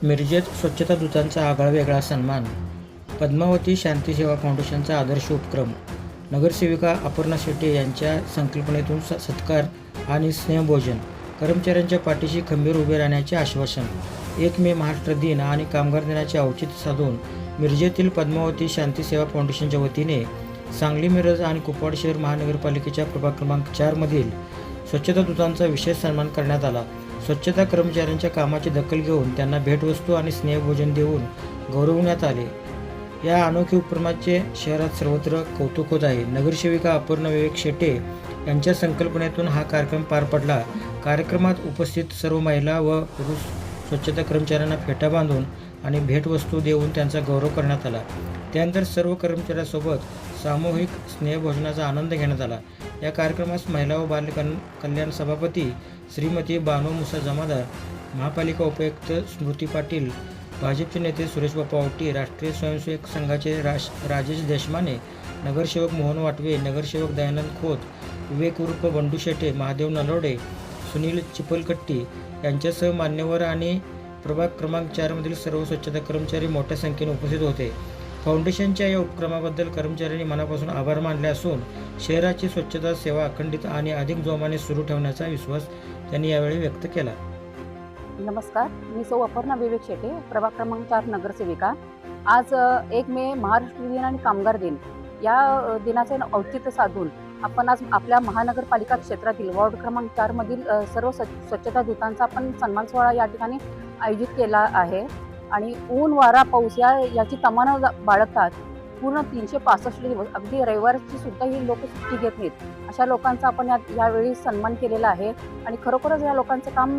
मिरजेत स्वच्छता दूतांचा आगळावेगळा सन्मान. पद्मावती शांतीसेवा फाउंडेशनचा आदर्श उपक्रम. नगरसेविका अपर्णा शेटे यांच्या संकल्पनेतून सत्कार आणि स्नेहभोजन. कर्मचाऱ्यांच्या पाठीशी खंबीर उभे राहण्याचे आश्वासन. 1 मे महाराष्ट्र दिन आणि कामगार दिनाचे औचित्य साधून मिरजेतील पद्मावती शांतीसेवा फाउंडेशनच्या वतीने सांगली, मिरज आणि कुपवाड शहर महानगरपालिकेच्या प्रभाग क्रमांक 4 मधील स्वच्छता दूतांचा विशेष सन्मान करण्यात आला. स्वच्छता कर्मचाऱ्यांच्या कामाची दखल घेऊन त्यांना भेटवस्तू आणि स्नेहभोजन देऊन गौरवण्यात आले. या अनोख्या उपक्रमाचे शहरात सर्वत्र कौतुक होत आहे. नगरसेविका अपर्णा विवेक शेटे यांच्या संकल्पनेतून हा कार्यक्रम पार पडला. कार्यक्रमात उपस्थित सर्व महिला व पुरुष स्वच्छता कर्मचाऱ्यांना फेटा बांधून आणि भेटवस्तू देऊन त्यांचा गौरव करण्यात आला. त्यानंतर सर्व कर्मचाऱ्यांसोबत सामूहिक स्नेहभोजनाचा आनंद घेण्यात आला. या कार्यक्रमास महिला व बाल कल्याण सभापती श्रीमती बानो मुसा जमादार, महापालिका उपायुक्त स्मृती पाटील, भाजपचे नेते सुरेश बापा आवटी, राष्ट्रीय स्वयंसेवक संघाचे राजेश देशमाने, नगरसेवक मोहन वाटवे, नगरसेवक दयानंद खोत, विवेक उर्फ बंडू शेटे, महादेव नलोडे, सुनील चिपलकट्टी यांच्यासह मान्यवर आणि प्रभाग क्रमांक 4 मधील सर्व स्वच्छता कर्मचारी मोठ्या संख्येने उपस्थित होते. फाउंडेशनच्या या उपक्रमाबद्दल कर्मचाऱ्यांनी मनापासून आभार मानले असून शहराची स्वच्छता सेवा अखंडित आणि अधिक जोमाने सुरू ठेवण्याचा विश्वास त्यांनी यावेळी व्यक्त केला. नमस्कार, मी सौ अपर्णा विवेक शेटे, प्रभाग क्रमांक 4 नगरसेविका. आज 1 मे महाराष्ट्र दिन आणि कामगार दिन या दिनाचे औचित्य साधून आपण आज आपल्या महानगरपालिका क्षेत्रातील वॉर्ड क्रमांक 4 मधील सर्व स्वच्छता दूतांचा आपण सन्मान सोहळा या ठिकाणी आयोजित केला आहे. आणि ऊन, वारा, पाऊस याची तमाना बाळगतात पूर्ण 365 दिवस, अगदी रविवारची सुद्धा ही लोक सुट्टी घेत नाहीत, अशा लोकांचा आपण यावेळी सन्मान केलेला आहे. आणि खरोखरच या लोकांचं काम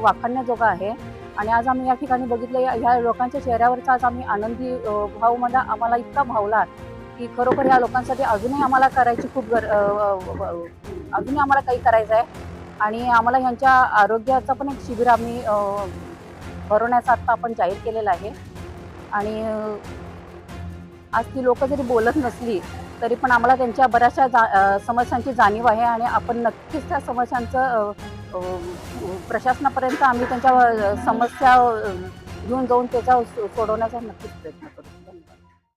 वाखाणण्याजोगं आहे. आणि आज आम्ही या ठिकाणी बघितलं, ह्या लोकांच्या चेहऱ्यावरचा आज आम्ही आनंदी भाव आम्हाला इतका भावला की खरोखर या लोकांसाठी अजूनही आम्हाला करायची अजूनही आम्हाला काही करायचं आहे. आणि आम्हाला ह्यांच्या आरोग्याचं पण एक शिबिर आम्ही भरवण्याचा आत्ता आपण जाहीर केलेला आहे. आणि आज ती लोक जरी बोलत नसली तरी पण आम्हाला त्यांच्या बऱ्याचशा समस्यांची जाणीव आहे. आणि आपण नक्कीच त्या समस्यांचं प्रशासनापर्यंत आम्ही त्यांच्या समस्या घेऊन जाऊन त्याचा सोडवण्याचा नक्कीच प्रयत्न करू.